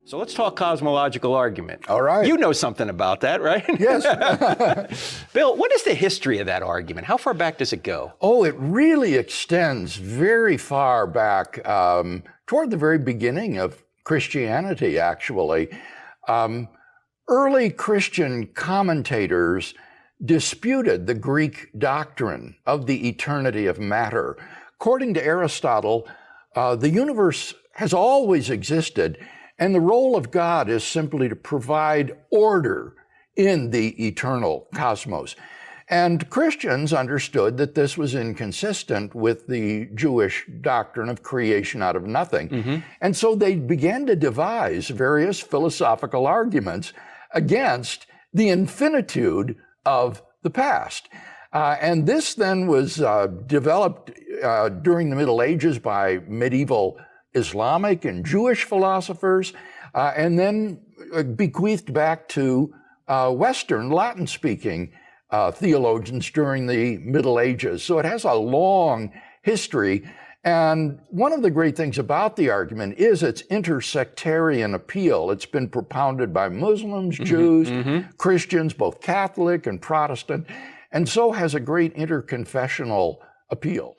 So let's talk cosmological argument. All right. You know something about that, right? Yes. Bill, what is the history of that argument? How far back does it go? Oh, it really extends very far back toward the very beginning of Christianity, actually. Early Christian commentators disputed the Greek doctrine of the eternity of matter. According to Aristotle, the universe has always existed, and the role of God is simply to provide order in the eternal cosmos. And Christians understood that this was inconsistent with the Jewish doctrine of creation out of nothing. And so they began to devise various philosophical arguments against the infinitude of the past. And this then was developed during the Middle Ages by medieval Islamic and Jewish philosophers, and then bequeathed back to Western Latin-speaking theologians during the Middle Ages. So it has a long history. And one of the great things about the argument is its intersectarian appeal. It's been propounded by Muslims, Jews, Christians, both Catholic and Protestant, and so has a great interconfessional appeal.